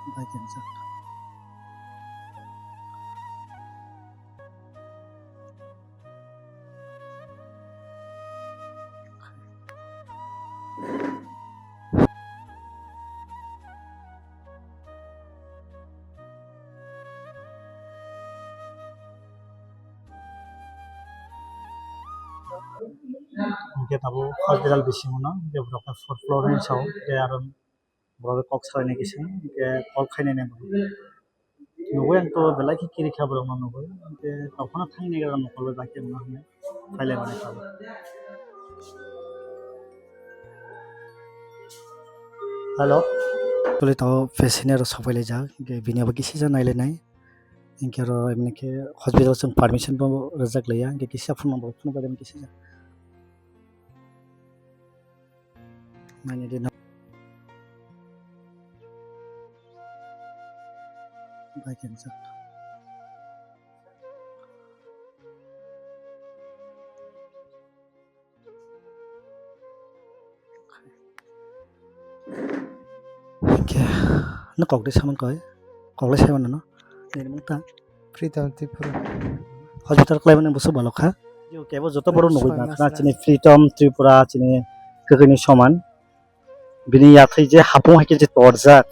Bagian sak. Mungkin tahu hospital bisi mana, dia berapa floor ni sahaja, dia aron berapa kok sahaja ni kisah, dia kok kaya ni mana. Nubu yang tu belai kiri khabar orang nubu, dia tahu mana thang ni kalau nubu belai kiri mana ni, file mana khabar. Hello. Boleh tahu fashion sampai leja, ke bini apa kisah jangan ile nai. Inkar ini ke hospital sen permission pun rezak leya, ke kisah phone number pada kisah jangan. Mana dia bagian sak. Okay, nak kau deh saman kau, kau le saman mana? Ini muka. Freedom Tripura. Hospital klien mana busu balok ha? Jo, kayak apa? Jatuh baru nunggu nak. Karena cini Freedom Tripura cini kekini saman. Bini ya thai je hapung hakil je torjak.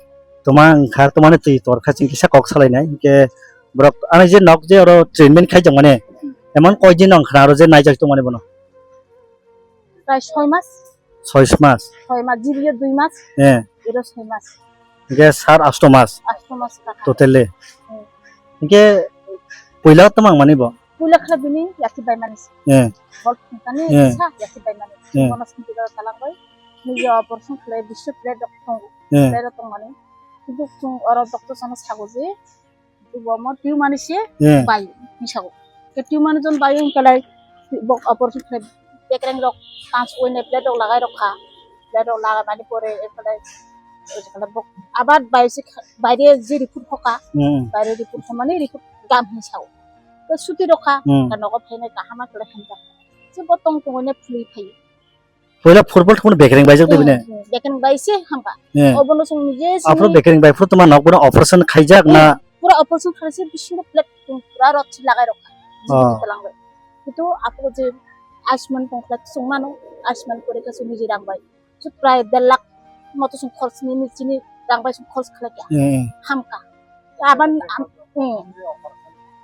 Tomang khar tomane tui torka cini kisah kok salai nai. Ke berok, ane je nok je orang treatment kai jang mana? Emang kau je nong khar je naik jak tomane bono. প্রায় 6 মাস 6 মাস 6 মাস জিবিয়ে 2 মাস এর 6 মাস ke sar 8 মাস 8 মাস টাকা totally ke পইলা তোমাক মানিব পুলা খালা বিনি ইয়াতি by মানিস বল কানে ইচ্ছা ইয়াতি by মানিস মানস কিন্তু তালাঙ্গই নিজে অপারেশন খালাই বিশ্ব প্লেট ডক্টর মানে কিন্তু আর ডক্টর সানা সাগজে বম টিউ মানিসে বাই মিশাগো কে টিউ মানজন বাই কালাই অপারেশন খালাই বেকরেং রক কাঁচ ওইনে প্লেট লাগাই রাখা প্লেট লাগা মানে পরে এখানে আবার বাইরে যে রিপোর্ট থকা বাইরে রিপোর্ট মানে রিপোর্ট গাম হিসাও তো সুতি রখা নক ফাইনে কাহামা কলে খানজা যে বতং তংনে ফুলি ফাই পয়লা ফুটবল থুন বেকরিং বাইজক দেবিনে বেকরিং বাইছে হামকা অবনো সং নিজে আপনি বেকরিং বাই ফুট তোমার নক বড় অপারেশন খাইজাক না পুরো অপারেশন খাইছে বিষ্ণু প্লেট পুরা রচি লাগাই রাখা তালাঙ্গা কিন্তু আপনি যে আয়ুষ্মান পংখলা সুমানো আয়ুষ্মান করে কাছে নিজে রাখবাই যে প্রায় 1.5 লাখ মতো সং খরচ নিয়ে চিনি রাখবাই সং খরচ খালাকে হামকা আবার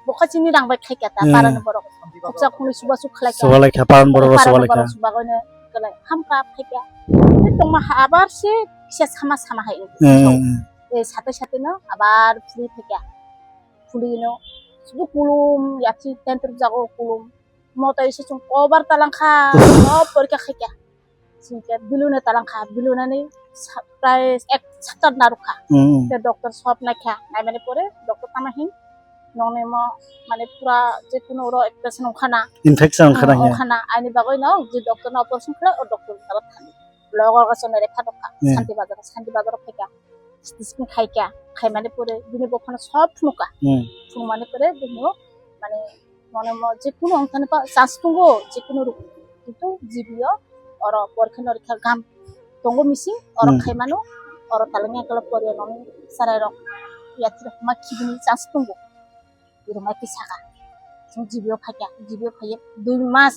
বকা চিনি রাখবাই খাইকা তা পারানো বড় খরচা কোন সুবাসু খালাকে সবালাকে পারান বড় সবালাকে সুবাগনে গলাই হামকা খাইকা তোমা আবার সে কিসা সামা সামা হাই এই সাথে সাথে না আবার ফুলি থেকে ফুলিনো শুধু কুলুম ইয়াতি টেন্টর জাগো কুলুম মত এসে চুম কবার তালাংখা সব পরীক্ষা খাইকা সিনকে বিলুনে তালাংখা বিলুনানি প্রায় 1 সপ্তাহ না রখা তে ডক্টর সব নাখা নাই মানে পরে ডক্টর তামাহিন ননে ম মানে পুরা যে কোনো অপারেশন খানা ইনফেকশন খানা আইনি বাগৈ ন যে ডক্টর না অপারেশন খালা ও ডক্টর তারা থাকি লগর কাছে রেখা ডক্টর শান্তি বাজার খাইকা স্টিসকিন খাইকা খাই মানে পরে দিনে বখানা সব ফুকা ফুং মানে পরে দিনো মানে মনে যে কোনো অংশনে চান্স তুঙ্গো যে কোনো কিন্তু জিবিও আর পরীক্ষা গাম তুঙ্গো মিসিং আর খাইমানো আর তালাঙ্গা কলা পরে ননে সারাই রক ইয়াতি মা খিবিনি চান্স তুঙ্গো এরমা কি সাকা জিবিও খাইয়ে 2 মাস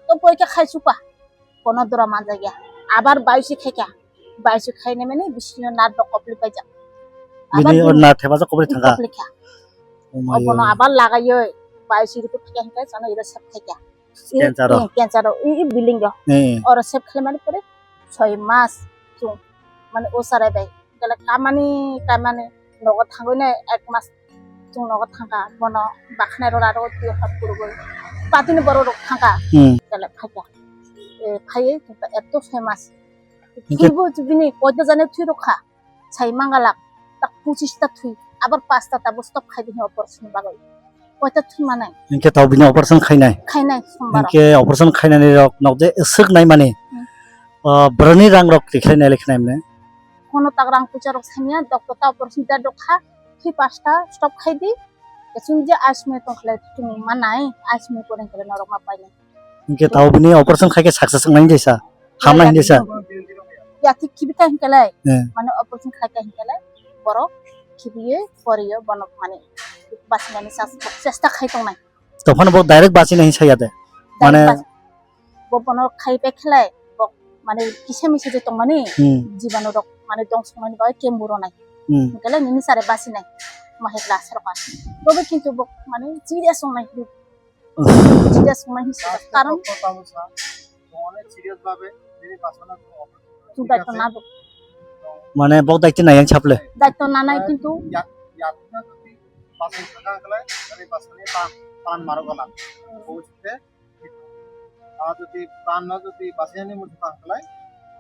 তো পরীক্ষা খাইছু পা কোন দরা মাজা গিয়া আবার 22 খাইকা 22 খাইনে মানে বিষ্ণু নাট কপলি পাই যা বিনি আর না থেবা যা কপলি থাকা অবন আবার লাগাইয় 22 রিপোর্ট থেকে হিকা জানো এরা সব খাইকা ক্যান্সার ই বিলিং গো আর সব খেলে মানে পরে 6 মাস চুং মানে ও সারাই বাই গলা কামানি লগত থাঙ্গই না 1 মাস চুং লগত থাকা বন বাখনাই র আর তি হাত করব পাতিনে বড় রক থাকা গলা খাইকা খাইয়ে এত 6 মাস কিবো বিনি কয়টা জানে থুই রখা ছাই মাঙ্গালা তা 25টা থুই আবার 5টা তা বস্তব খাই দিন অপারেশন বাগই কয়টা থুমানাই इनके ताव बिनि ऑपरेशन खाइनाय খাইনাই समबार इनके ऑपरेशन खाइनानै रक नगदे सोगनाय माने ब्रनि रां रक लिखलायनाय लिखनाय माने কোনো তাগরাং পুচা রক সানিয়া ডক্টর তা অপারেশন দা ডখা থি পাঁচটা স্টপ খাইদি এসুন যে আসমে তো খলে তুমি মানাই আসমে করে করে নরক মা পাইলে इनके ताव बिनि ऑपरेशन खाइके सक्सेस नाइन जैसा हामनाय जैसा या थि किबिता हिंकलाय হ্যাঁ মানে অপারেশন খাইকা হিंकलाय বড় কিবিয়ে পরিয়ে বনক মানে বাসমানি সাস চেষ্টা খাইতং নাই তখন বক ডাইরেক্ট বাঁচি নাই সাইয়াতে মানে ববন খাইবে খেলাই মানে কিসে মিছে যে তংমানি জীবাণু রক মানে দং সমানি বাই কেমবুরো নাই হিंकलाय নিনি সারে বাসি নাই মাহেকলা সরকার তবে কিন্তু মানে সিরিয়াস নাই সিরিয়াস নাই হিসাব কারণ অনেক সিরিয়াস ভাবে তিনি বাঁচানো দায়িত্ব না মানে বক দায়িত্ব নাই ছাপলে দায়িত্ব না নাই কিন্তু ইয়াতনা যদি বাঁচানো থাকা গেলে যদি বাঁচানি প্রাণ মারো গলা ভবিষ্যতে যদি প্রাণ না যদি বাঁচানি মধ্যে থাকা গেলে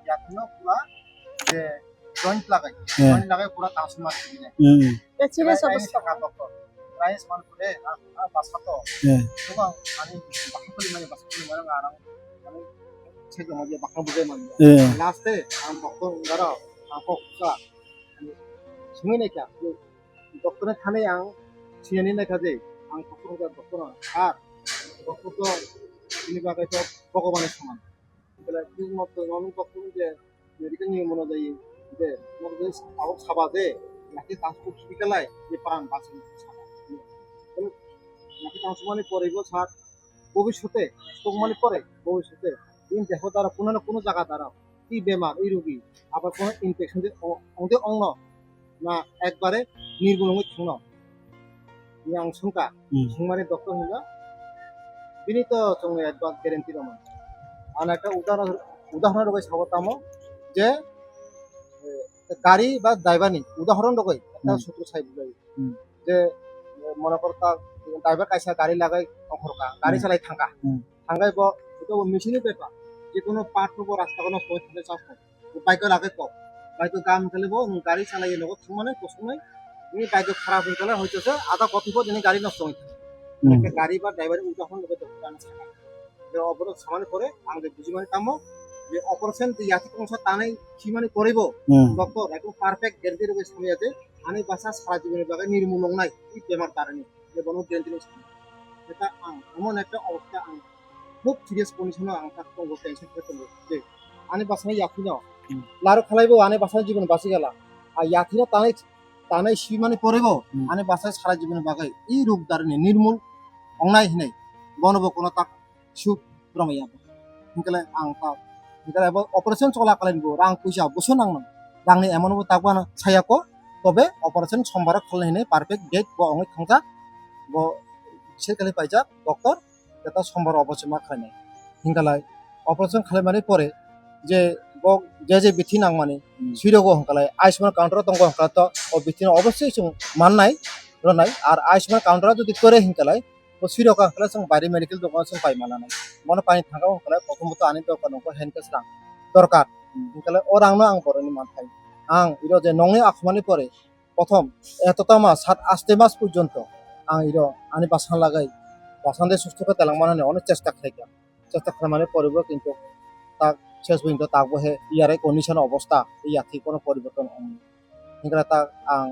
ইয়াতনা পুরা যে জয়েন্ট লাগাই পুরা টাঁসু মারতে দিনে সিরিয়াস অবস্থা ডক্টর রাইস মান করে আর বাঁচাতো এবং আমি বাকি মানে বাঁচাতে মানে আরাম মানে ছেলে মাঝে বাকি বুঝে মানে লাস্টে আমি doctor গারা aku suka sungai naik ya dokternya thane yang siani naik aja ang dokter আর dokter তো ini pakai তো ভগবানের সমান তাহলে কি মতো নন dokter যে মেডিকেল নিয়ম অনুযায়ী যে মধ্যে আবক সাবাদে নাকি ট্রান্সপোর্ট হসপিটালে যে প্রাণ বাঁচান নাকি ট্রান্সমানি পরিব সার ভবিষ্যতে মানে পরে ভবিষ্যতে দিন দেহ দ্বারা কোনো না কোনো জায়গা দ্বারা কি বেমার এই রোগী আবার কোনো ইনফেকশন অঙ্গে অঙ্গ না একবারে নির্মূল হয়ে থাকনো yang sungka sungmani dokter hingga bini to songe একবার গ্যারান্টি রমান আর একটা উদাহরণ রকম সাবতামো যে গাড়ি বা ড্রাইভারনি উদাহরণ রকম একটা সূত্র সাইড যাই যে মনে করতা ড্রাইভার কাইসা গাড়ি লাগাই অখরকা গাড়ি চালাই থাঙ্গাই ব এটা মেশিনের ব্যাপার যে কোনো পার্ট হবো রাস্তা কোনো সময় থাকলে চাষ হয় বাইকের আগে কম বাইকের গাম খেলিব গাড়ি চালাই লগত মানে প্রশ্নই তুমি বাইক খারাপ হয়ে গেলে হইতেছে আধা কথিব যিনি গাড়ি নষ্ট হয়ে থাকে গাড়ি বা ড্রাইভারের উদাহরণ লোক যে অবরোধ সামান্য করে আমাদের বুঝি মানে কাম যে অপারেশন যে ইয়াতি কোনো টানাই কি মানে করিব ডক্টর একদম পারফেক্ট গ্যারান্টি রোগে সামনে আছে আমি বাসা সারা জীবনের বাগে নির্মূলন নাই এই বেমার কারণে যে কোনো গ্যারান্টি নেই এটা এমন একটা অবস্থা খুব সিরিয়াস কন্ডিশনে আংটা টেনশন করতে যে আনে বাসায় ইয়াকি না লারো খালাইবো আনে বাসায় জীবন বাঁচি গেলা আর ইয়াকি না তানাই সি মানে পড়িব আনে বাসায় সারা জীবনের বাগাই এই রোগ দারণে নির্মূল অংনাই হিনাই বনব কোনো তাক সুখ রমাইয়া হিংকালে আং তা হিংকালে অপারেশন চলাকালাইনবো রাং পয়সা বসে নাংনো রাংনি এমনবো তাকবো ছায়াকো তবে অপারেশন সম্বার খালাইনে পারফেক্ট ডেট ব অঙ্গै থাংজা ব সেকালে পাইজা ডক্টর এটা সম্বার অপারেশন মা খালাইনাই হিংকালাই অপারেশন খালাইমানে পরে যে যে বিথি নাং মানে সুইরগো হংকালাই আয়ুষ্মান কাউন্টার দঙ্গ হংকালা তো বিথিন অবশ্যই মাননাই রনাই আর আয়ুষ্মান কাউন্টার যদি করে হিংকালাই তো সুইরগো হংকালাই जों বাইরে মেডিকেল দোকান जों পাই মানানাই মনে পানি থাকা হংকালাই প্রথমত আনি দোকান নকো হ্যান্ডকেস রাং দরকার হিংকালাই ও রাংনো আং বরনি মানথাই আং ইরো যে নংনি আখমানি পরে প্রথম এতটা মাস 7-8 মাস পর্যন্ত আং ইরো আনি বাসান লাগাই বাসানদে সুস্থ করে তেলাং মানানে অনেক চেষ্টা খাইমানে পরিব কিন্তু তা শেষ পর্যন্ত তাকবো হে ইয়ারে কন্ডিশন অবস্থা এই আর্থিক কোনো পরিবর্তন হিংরা তা আং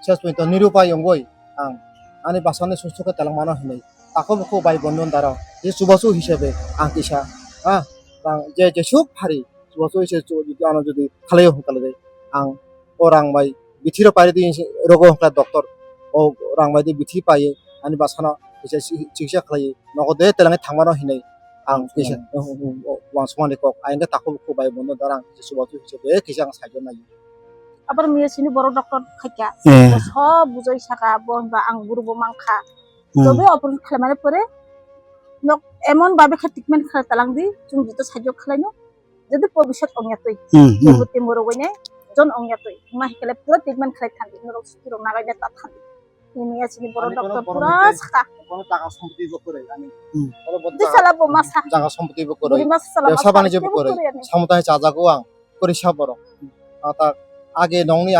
শেষ পর্যন্ত নিরুপায় অঙ্গই আং আনি বাসানে সুস্থ করে তেলাং মানা হইনাই তাকে বকো বাই বন্ধন দ্বারা যে সুবাসু হিসেবে আং কিসা যে সুখ হারি সুবাসু হিসেবে যদি খালাইও হংকালে যায় আং ও রাং বাই বিথির পাইরে দিয়ে রোগ হংকাল ডক্টর ও রাং বাই দিয়ে বিথি পাইয়ে আনি বাসানা চিকিৎসা খালাই নগদে তেলাঙে থাংমানো হিনাই ang kisah uang semua di kok aingga takut ku bayi bondo darang sesuatu hisabe kisah saja nayi আবার মেয়ে চিনি বড় ডক্টর খাইকা সব বুঝাই শাখা বন বা আঙ্গুর মাংখা তবে অপারেশন খালামারে পরে এমন ভাবে ট্রিটমেন্ট খালা তালাং দি जों যেটা সাহায্য খালাইনো যদি ভবিষ্যৎ অংয়াতই যেবতে মরগইনে জন অংয়াতই মা হিকালে পুরো ট্রিটমেন্ট খালাই থাকি নরক সুতিরক নাগাইনা তা থাকি মেয়ে চিনি বড় ডক্টর পুরো শাখা কোনো টাকা সম্পত্তি করে আমি দিছালাবো মাসা জায়গা সম্পত্তি করে ব্যবসা বাণিজ্য করে সমতায় চাজাগো আং করিসা বড় তা আগে নংনি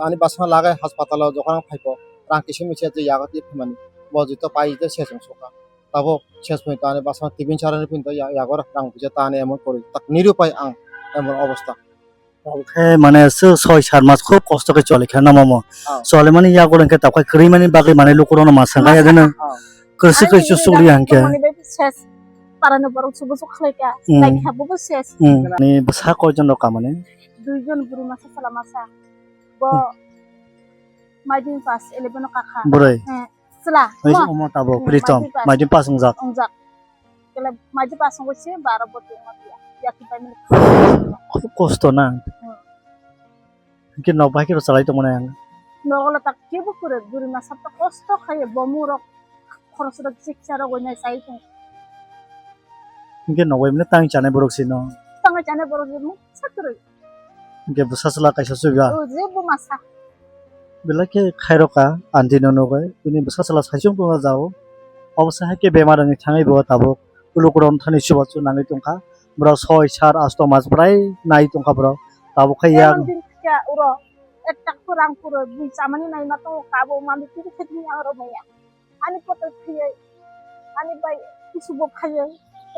আনি বাসা লাগাই হাসপাতাল যখন ফাইব রাং কিসে মিছে যে ইয়াগাতি ফেমানি bojito paite sesong soka tabo sesmai tane basma tibin charane pinto yagor rang pija tane emon kori tak nirupai ang emon অবস্থা মানে 6-7 মাস খুব কষ্ট করে চলে খেয়ে নামামো চলে মানে ইয়া করে তাকে করি মানে বাকি মানে লোক কোনো মাছ খাই দেন কৃষি কৃষি চুরি আনকে শেষ পারানো বড় সুবু খাইকা লাইক হাবু শেষ মানে বসা কয়জন লোক মানে দুইজন বুড়ি মাছ সালা মাছা ব মাইদিন পাস 11 কাকা বুড়াই সালা এই অমর তাবো প্রীতম মাইদিন পাস যাক অংজাক কেলে মাইদিন পাস হইছে 12 বছর মাতিয়া ইয়াকি পাই মানে খুব কষ্ট না কি নবাই কি চালাই তো মনে আং নগলা তাক কেবো করে বুড়ি মাছ তো কষ্ট খায় বমুর খরচটা শিক্ষার গইনা চাইতো কি নবাই মানে তাই জানে বরকছি ন তাঙ্গা জানে বড় জন্য ছাত্রই কি বসাসলা কাইসা সুবিয়া ও যে বো মাছা বেলাকে খাইরকা আন্টি ননগয় তুমি বসাসলা সাইসং তো যাও অবশ্য হাকে বেমার আনি থাঙাই বো তাবো কুলুকুরন থানি সুবাচু নাঙি তংখা ব্রা 6-7-8 মাস প্রায় নাই তংখা ব্রা তাবো খাইয়া দিন কে উরো একটা কুরাং পুরো দুই চামানি নাই না তো কাবো মামি কি খেতনি আর মাইয়া ani পটল খাইয়ে ani বাই কিছু বো খাইয়ে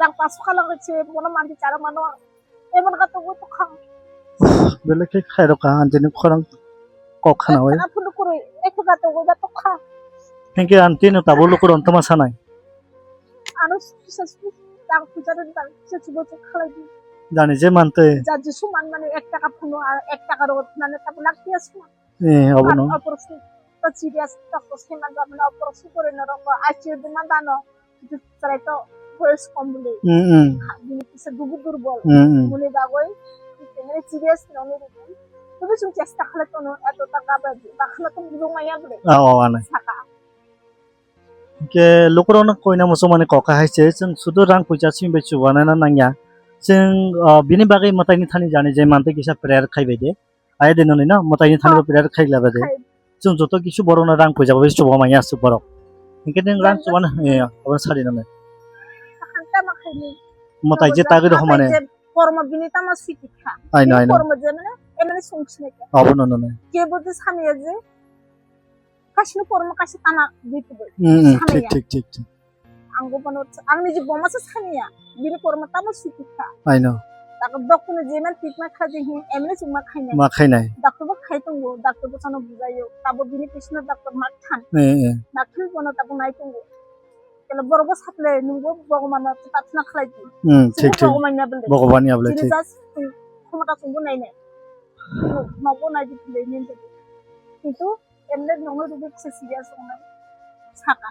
রাং পাস খালা গেছে মনে মানতি চারা মানো এমন কাতো গো তো খাম বেলাকে খাইরকা আন্টি নি খরাং কক খানা হয় না ফুল করে এক কাতো গো তো খা কিন্তু আন্টি ন তাবো লুকুরন তো মাসা নাই আনো সসপি রাং পূজার দাল কিছু বো খালাই দি জানি যে মানতে যা যে সুমান মানে 1 টাকা ফুনো আর 1 টাকার মানে তারপর লাগতি আছে অবনো অপারেশন তো সিরিয়াস তো সেমান মানে অপারেশন করে না রকম আইসিইউ দিন দানো কিছু চাই তো বয়স কম বলে দিন কিছু দুর্বল মনে বাগই মানে সিরিয়াস ননে তুমি শুন চেষ্টা খালে তো এত টাকা বাখলা তো জমাইয়া বলে আনে টাকা ke lukurona koina muso mane koka haise जों सुदु रां पैसा सिमबे चुबाना ना नांया जों बिनि बागै मताइनि थानि जाने जे मानते किसा प्रेयार खाइबाय दे आय देननि ना मताइनि थानि प्रेयार खाइलाबा दे जों जत किसु बरना रां पैसा बे चुबा माया सु बरक इनके जों रां चुबाना अबन सारि नने खान्ता माखाइनि मताइ जे तागै रख माने कर्म बिनि तामा सिकिखा आइनो कर्म जे माने एमाने संखिने अबन नने के बदि सामिया जे कासिनो कर्म कासि ताना दितबो ठीक ठीक ठीक ठीक आंगो बनो आंनि जे बमासो सामिया बिनि कर्म तामा सिकिखा आइनो ताको डक्टर जेमान ट्रिटमेन्ट खादि हि एमने सुमा खाइने मा खाइनाय डक्टर बो खाइतंगो डक्टर बो सानो बुजायो ताबो बिनि पिछनो डक्टर माथान नाथुल बनो ताबो नाइतंगो केला बरबो सातले नुगो भगवान प्रार्थना खालायदि ठीक ठीक भगवान याबले ठीक क्षमता संबो नाइने नबो नाइदि ले निन किन्तु एमने नङो रुबि से सिरियास होना साका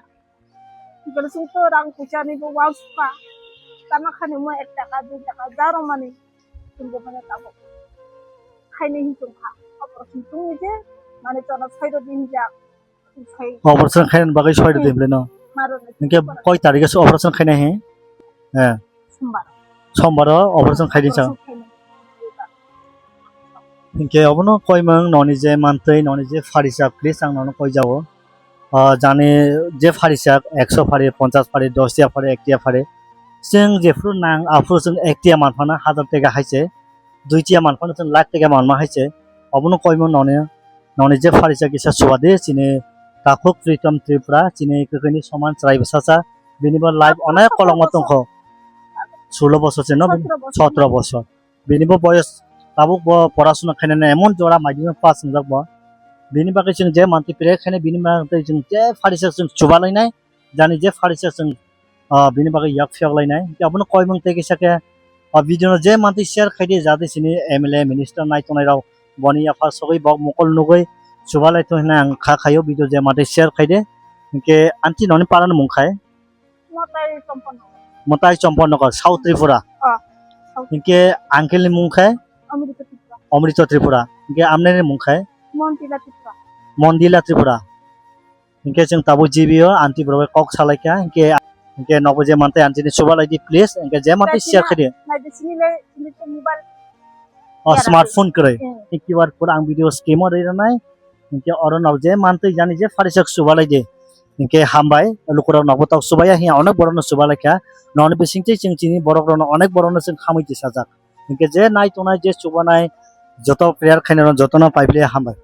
केला सुं तो रां पुचानि बो वासपा तामा खाने म 1 टाका 2 टाका जारो माने तुमबो माने ताबो खाइने हिंसुखा अपारेशन तुमि जे माने तना साइड दिन जा ऑपरेशन खाइन बागै सयद देमले न इनके कय तारिखे से ऑपरेशन खाइने हे सोमबार ऑपरेशन खाइदिन सा इनके अबनो कय मंग ननि जे मानतै ननि जे फारिसा प्लिज आं ननो कय जावो जाने जे फारिसा 100 फारि 50 फारि 10 टिया फारि 1 टिया फारि जों जेफ्रु नां आफ्रु जों 1 टिया मानफाना 1000 टाका हाइसे 2 टिया मानफाना जों लाख टाका मानमा हाइसे अबनो कय मंग ननि जे फारिसा किसा सुवादे सिने काफुक प्रीतम त्रिपुरा चिने ककनि समान चराइ बसासा बिनिबो लाइफ अनेक कलम तंखो 16 বছর से न 17 বছর बिनिबो बयस ताबुक पराशुना खाइने एमन जरा माइदिनो पास संजाक बा बिनि बागै जों जे मानति प्रे खाइने बिनि बागै जों जे फारिसा जों सुबालायनाय जानि जे फारिसा जों बिनि बागै याक फियालायनाय अबनो कय मंग तेगे सके भिडियो जे मानति शेयर खाइदे जादे सिनि एमएलए मिनिस्टार नायतनाय राव बनि आफा सगै बक मकल नुगै सुबालायथ होना आं खा खायो भिडियो जे मानति शेयर खाइदे इनके आंटी ननि पारान मुंखाय मताइ चम्पनगर साउथ त्रिपुरा इनके आंकेलनि मुंखाय अमृत त्रिपुरा इनके आमनेनि मुंखाय मंदिला त्रिपुरा इनके जों ताबो जीबियो आंटी ब्रबे कक सालायका इनके नबो जे मानते आंटीनि सुबालायदि प्लिज इनके जे मानते शेयर खाइदे स्मार्टफोन करे क्यूआर कोड आं भिडियो स्कीम रनाय इनके अरन नाव जे मानते जानि जे फारिसक सुबालायदे इनके हामबाय लुकुराव नबो ताव सुबाया हि अनेक बरनो सुबालायका ननि बिसिंथि जोंनि बरनो अनेक बरनो जों खामैति साजाक इनके जे नायतनाय जे सुबानाय जत प्रेयार खाइनो जतन पाइबले हामबाय।